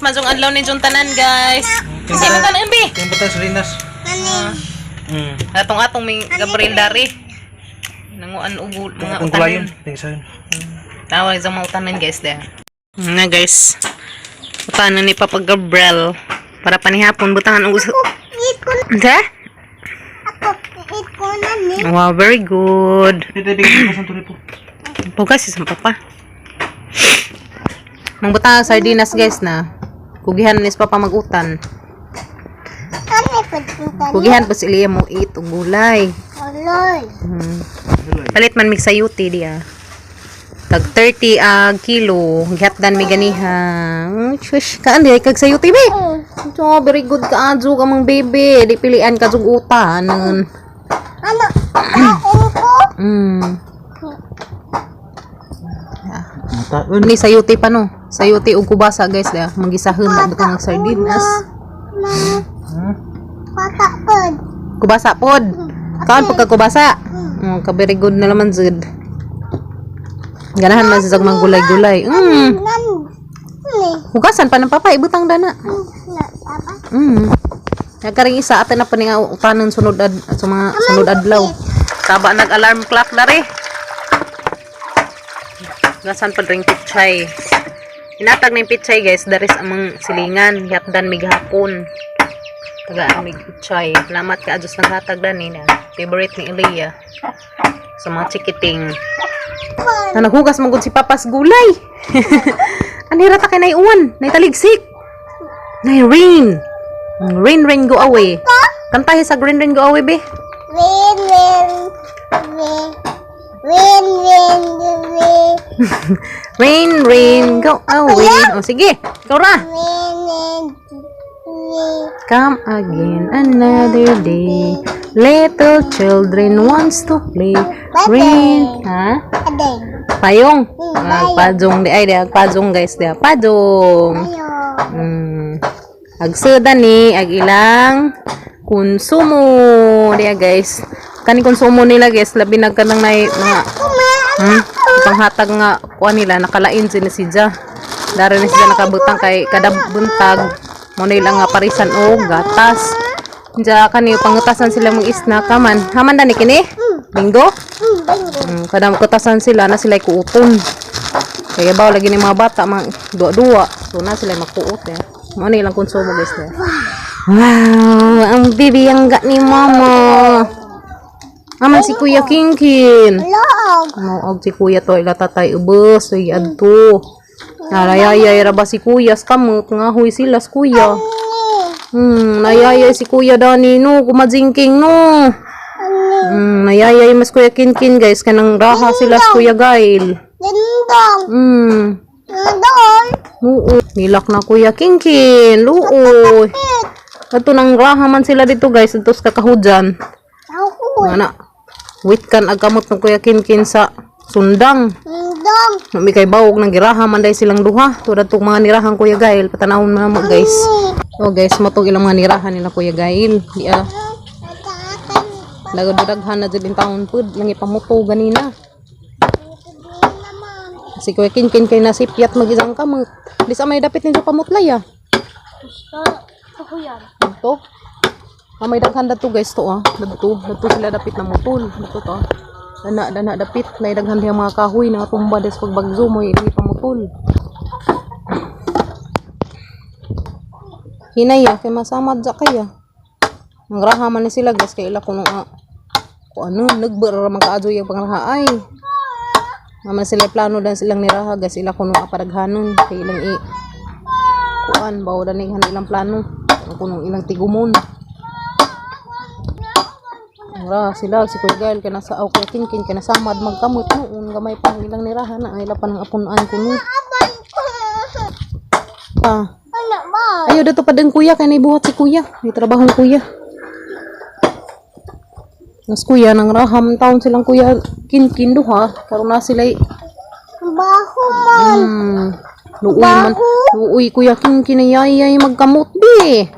Majong adlaw ni Jun tanan, guys. Kasi mo tanan bi. Yung butas Rinas. Atong may Gabriel Dari. Nanguan ugo mga Kung kulayon, tingin sa'yo. Tawag sa mga utanan, guys, deh. Na, guys. Utanan ni Papa Gabriel. Para panihapon, butangan ugo sa... Da? Wow, very good. Dito, bigyan ko sa turi po. Pugas, isang papa. Mangbutang sardinas, guys, na. Kugihan nis papa magutan. Kugihan pa sila mo itong gulay. Palit man mig sayuti diya. Tag 30 kilo. Gihatdan mi ganiha. Shush, kaan di kag sayuti be. So, very good ka adjo ka mang baby. Di pilian ka jug utan. Ano? Ni sayuti pa no. Sayuti ug kubasa, guys, da. Magisahon na butang sardinas. Kubasa pod. Kaon pagka kubasa. Ka very good na naman jud. Ganahan man sa mga gulay-gulay. Hugasan pa ng papa, ibutang dana. Nagkaring isa atin na pa nga utanon sunod sa mga sunod adlaw. Taba nag-alarm clock na rin. Gasan pa rin pichay. Inatag na yung pichay, guys. Daris amang silingan. Yatdan mig hapon. Tagaan mig pichay. Salamat ka adjust ng hatag dan na. Favorite ni Elia. Sa mga chikiting. Na naghugas magod si papas gulay. Anira ta kay nay uwan, nay taligsik. Nay rain. Rain go away. Kantahi sa rain go away be. Rain go away. O sige, ikaw ra. Come again another day. Little children wants to play. Rain, ha? Payong. Pajong di ay di pajong, guys, di pajong. Agsuda ni ag ilang konsumo dia, guys. Kani konsumo nila, guys, labi nagkanang nay mga panghatag nga kuan nila nakalain siya. Dara ni siya nakabutang kay kada buntag mo nila nga parisan o gatas. Diya kani pangutasan sila mong snack kaman. Haman dani kini? Bingo? Kada magkutasan sila na sila kuuton. Kaya baw lagi ni mga bata mga duwa-duwa. So na sila makuot eh. Mo ni lang konsumo, guys. Wow, ang bibiyangga ni mama. Aman si Kuya Kingkin. Mo og si Kuya to ilatatay ubos so adto. Narayayay ra ba si Kuya kamot nga huy sila si Kuya. Nayayay si Kuya Dani no kumajingking no. Nayayay mas Kuya Kinkin, guys, kanang raha sila si Kuya Gail. Oo, nilak na Kuya Kinkin. Luoy. Ato nang raha man sila dito, guys, atos kakahujan. Ana. Wait kan agamot ng Kuya Kinkin sa sundang. May kay bawog nang giraha man dai silang duha. Tudad tong mga nirahang Kuya Gail, patanawon mo na, guys. Oh, guys, matog ilang mga nirahan nila Kuya Gail. Di Dagadaghan na din taon pud lang ipamuto ganina. Si Kuya Kinkin kay nasipyat magizang kamot. Di sa may dapit nito pamutlay ah. Ito. May daghan dato, guys, to ah. Dato sila dapit na mutol. Dato to. Dana dapit na daghan diha mga kahoy na tumba des pagbagzo mo ini pamutol. Hinaya kay masamad ja kaya. Nangraha man ni sila, guys, kay ila kuno kung ano nagbara man kaadyo yung pangraha ay. Naman sila plano dan silang niraha, guys, ila kuno aparaghanon kay ilang kuan bawo dan ilang plano kuno ilang tigumon. Ra sila si Kuya Gail kay nasa aw Kuya Kinkin kay nasamad magkamot noon gamay pang ilang niraha na ay lapan ng apunan kuno. Ayo dato pa din Kuya kay naibuhat si Kuya, may trabaho Kuya. Nas Kuya nang raham taon silang Kuya Kinkin duha karon na sila baho man. Luoy Kuya Kinkin ay magkamot di.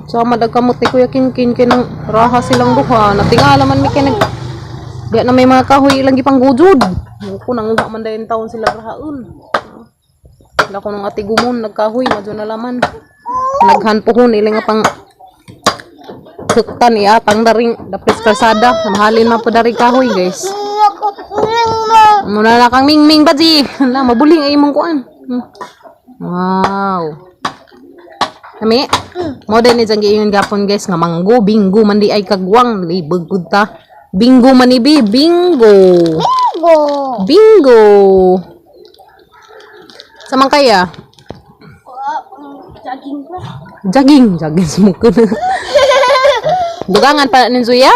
Samad agkamot ni Kuya Kinkin kay nang raha silang duha. Natingala man mi kay di na may mga kahoy ilang gipanggujud. Ko nang uha man dayon taon sila rahaon. Wala ko nung ati gumon, nagkahoy, madyo na laman. Naghanpuhon, ilang nga pang suktan, iatang daring, dapis kalsada. Mahalin na po daring kahoy, guys. Muna na kang ming-ming ba, G? Wala, mabuling ay mong kuan. Wow. Kami, mo din isang giingon gapon, guys, nga manggo, bingo, mandi ay kagwang, libog gud ta. Bingo manibi, bingo. Bingo. Samang kaya? Jogging sumukod. Dugangan pa nin Zuya.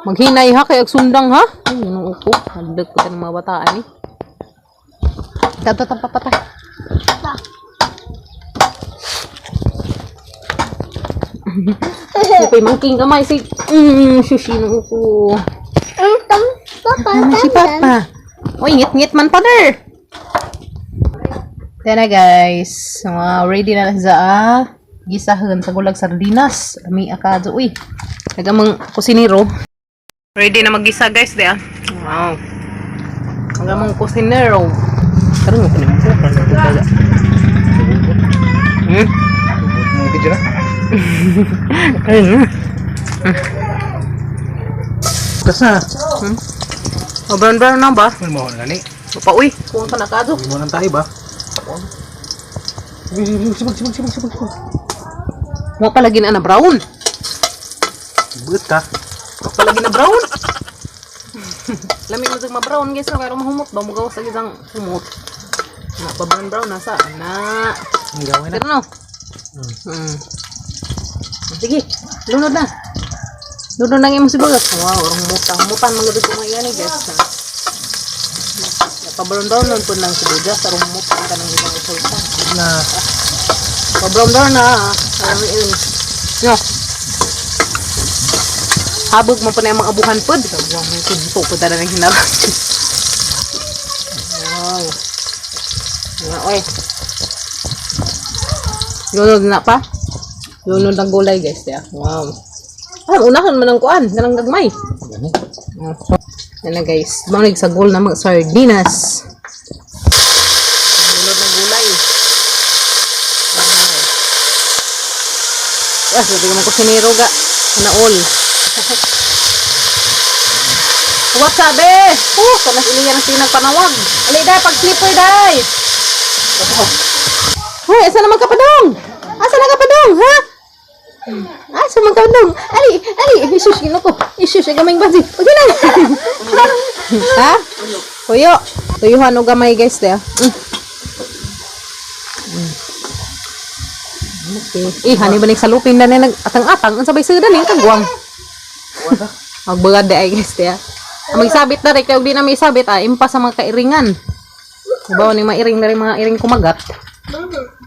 Maghinay ha kay sundang ha. Ay, nung upo, hadlek ko ng mga bataan ni. Tatap patay. Upay mangking kamay si sushi nung upo. Si Papa. Oy, ngit-ngit man pa der. Then guys, ready na sa gisahan sa gulag sardinas. Ami akado uy. Nagamang kusinero. Ready na maggisa guys dia. Wow. Nagamang kusinero. Karon mo kunin ko para sa Video na. Ayun. Kasa. Brown na ba? Ano mo na ni? Pa uy, kuha ka na kado. Hindi mo nang tayo ba? Sibag. Mo palagi na brown. Bugat ka. Mo palagi na brown. Lami mo sa brown guys, pero mahumot ba mo gawas sa gisang humot. Na pa brown nasa na. Ang gawin na. Pero no. Sige, lunod na. Lunod na yung sibagat. Wow, orang mutan mga ko ngayon guys. Pa-brown nun po lang sibagat. Arong mutan ka ng ibang usulta. Na. Pa-brown na. Alam yun. No. Habog mo po na yung mga abuhan po. Wow, may kunto po talaga ng hinarap. Wow. Oy. Lunod na pa. Lunod ng gulay guys. Yeah. Wow. Unahan man ang kuan. Ganang gagmay. Yan na guys. Manig sa gul na mga sardinas. Lunod ng gulay. Yes, hindi naman ko siniro ga. Na all. What sabi? Kanas iliyan ang sinagpanawag. Alay day, pag-slipper day. Hoy, asa naman kapadong? Asa na kapadong, ha? Asa naman kapadong? Ali, isus, gino ko. Isus, gamay basi. Okay lang. Ha? Kuyo. Tuyuhan o gamay guys, de. Okay. Hani ba sa lupin na nag-atang-atang. Ang sabay sudan yung kagwang. Magbagad de ay guys, de. Ang magsabit na rin, kaya di na may sabit, impas sa mga kairingan. Diba, ni mairing na rin mga iring kumagat.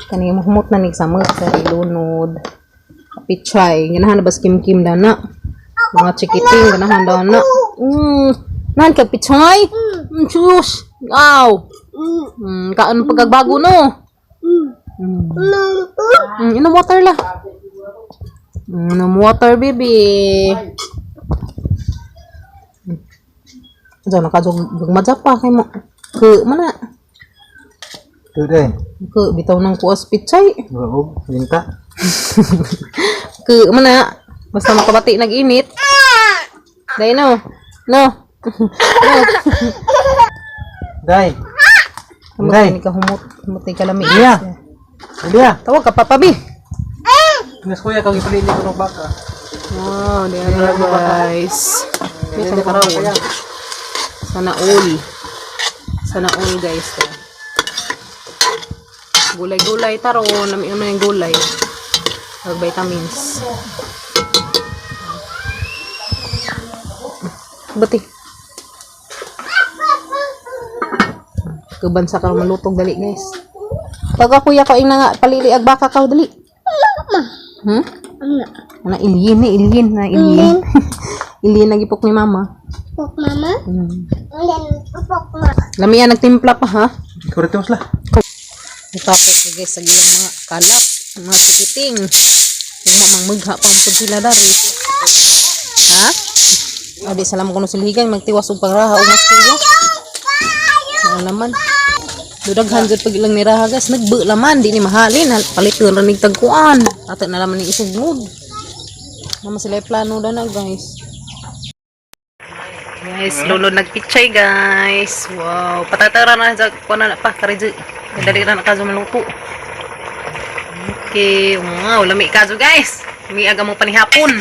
Kani mahumot na ni sa mga ilunod. Pichay, ganahan na ba skim-kim daw na. Mga chikiting, ganahan daw na. Nan ka pichay? Sus! Wow! Kaan pagkagbago no? Inom water la. Inom water, baby. Diyan, nakadugmadya pa kay mo. Ke, mana? Tuday. Ke, bitaw ng kuwas pichay. Oo, linta. Ke, mana? Basta makabati nag-init. Day, no? No? Day. Day. Humot ka humot. Humot ka lamig. Iya. Tawag ka, Papa B. Nes kuya, kang ipalili ko ng baka. Wow, diyan na guys. May sa karawon. Sana all guys. Gulay-gulay taro, nami yung gulay. Vitamins. Bati. Kuban sa ka malutog dali guys. Pag kuya ko ing nga palili ag baka ka dali. Na ilyin. Ilyin nagipok ni mama. Pok mama? Pok mama. Lamian nagtimpla pa ha. Kuritos lah. Tapos guys sa gilang mga kalap, mga sikiting. Yung mamang magha pa po sila dari. Ha? Adi salam ko no silhigan magtiwas og pagraha og mas kuya. Ano naman? Dudaghan jud pag ilang niraha guys, nagbe laman di ni mahalin, paliton ra nig tagkuan. Ato na laman ni isugnod. Naman sila plano na guys. Guys, lolo nagpichay guys. Wow, patatara na sa kuan na pa kariji. Dali ra na kaso maluto. Okay, wow, lami kaso guys. Lami aga mo panihapon.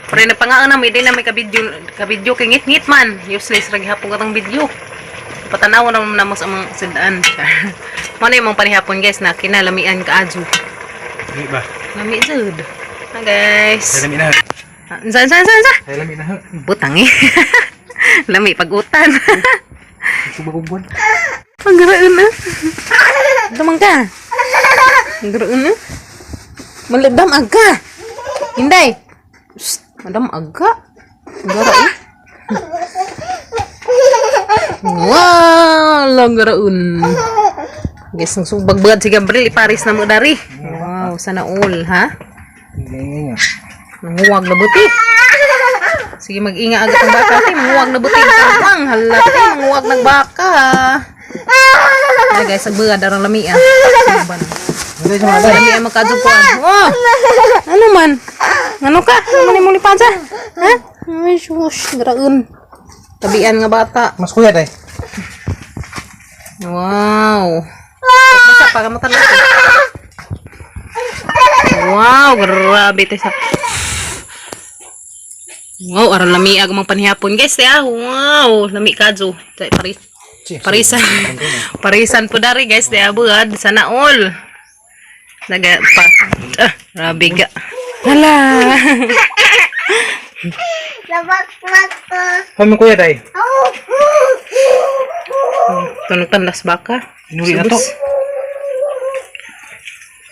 Pero na pangaan na may din na may ka-video kay ngit-ngit man. Useless ra gihapon katong video. Patanaw na namo sa mga sidaan. Mo na imong panihapon guys na kinalamian ka adyo. Lami ba? Lami jud. Ha guys. Ay, lami na. Sa. Ay, lami na. Butang eh. Lami pagutan. Subagubuan. Paggaraan na. Damang ka. Paggaraan na. Maladam aga. Hinday. Shh, madam aga. Paggaraan. Wow, langgaraun. Guys, ang subagbagad si Gabriel iparis na mo dari. Wow, sana all, ha? Nanguwag na buti. Sige, mag-inga agad ang baka. Manguwag na buti. Ang halati, manguwag ng baka. Ay guys, sagbagad arang lami ah. Lami ang magkadupuan. Wow, ano man? Ano ka? Ano man yung lipan sa? Ha? Ay, shush, garaun. Tabian nga bata. Mas kuya day. Wow. Masa pa kamu tanong. Wow, grabe tayo sa. Wow, aral lami ag mga panihapon guys ya. Wow, lami kadyo. Parisan. Parisan po dari guys, ya buad sana all. Naga pa. Grabe ga. Hala. Labak-labak ko. Kami kuya day. Tunog tandas baka. Inuli na to.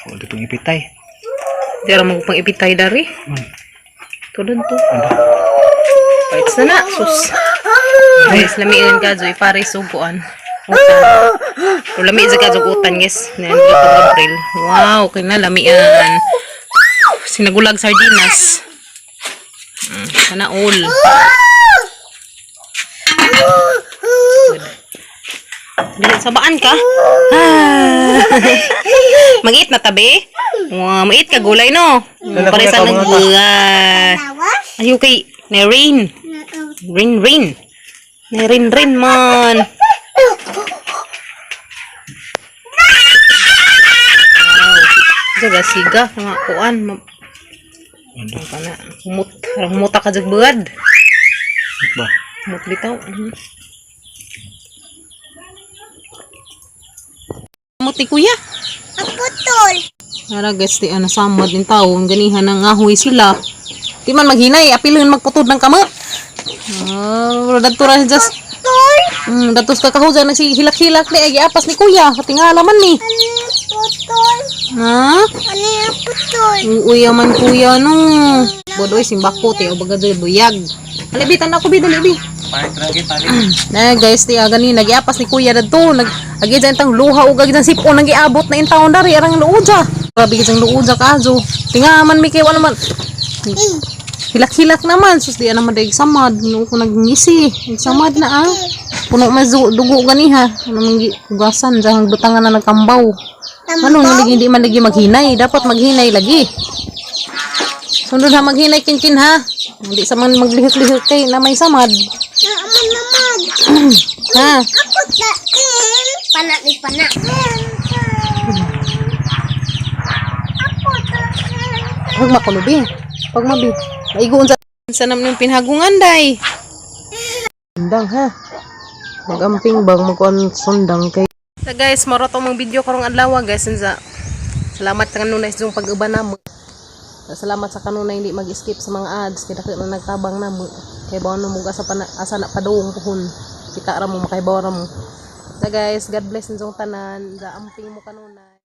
Oh, di pangipitay. Di aram mo pang ipitay dari. Tulad to. Pait sana. Sus. Guys, lamiin ka Joy. Pare suguan. Utan. Lami sa kazugutan guys. Nandiyo to April. Wow, kaya lamian. Sinagulag sardinas. Sana all. Dili sabaan ka? Mag-eat na tabi? Wow, mag-eat ka gulay no? Pare sa nagbugas. Ayaw kay Nerin. Rin. Nerin man. Wow. Jaga siga mga kuan. Ano ka na? Muta ka jagbad. Ba? Mut bitaw. Mut ni kuya. Ako tol. Nara guys, di ano samad din tao. Ang ganihan ng ahoy sila. Di man maghinay. Apilin magputod ng kamot. Datura just. Tol. Datos kakahujan na si hilak-hilak ni. Ay apas ni kuya. Katingala man ni. Ano tol? Ha? Ano ako tol? Uya man kuya no. Bodoy simbako te. O baga buyag. Alibitan ako bi dali. Pahit lagi tali. Na guys, di agani nagiapas ni kuya dadto. Agi dyan tang luha ug agi dyan sipon nagiabot na intaon dari arang luuja. Grabe gyud luuja kazo. Tingaman mi kay wala man. Hilak-hilak naman sus di naman daig samad no ko nagngisi. Samad na ah. Puno man dugo ganiha. Ano man hugasan jang butangan na nagkambaw. Ano hindi man lagi maghinay, dapat maghinay lagi. Sundod ha maghinay kinkin ha. Hindi sa man maglihok-lihok kay na may samad. Naman. Ha? Ako tain. Panak ni panak. Ako tain. Huwag makulubi. Huwag mabi. Maigoon sa naman yung pinhagungan, day. Sundang, ha? Magamping bang magkuhan sundang kay. So guys, maro to mong video karong adlaw, guys. Salamat sa kanunay sa pag-uban namo. Salamat sa kanunay hindi mag-skip sa mga ads. Kaya na nagtabang namo. Kaya bawa mo asa na padung puhon. Kita ra mo makaibaw ra mo. So guys, God bless sa tanan. Sa amping mo kanunay.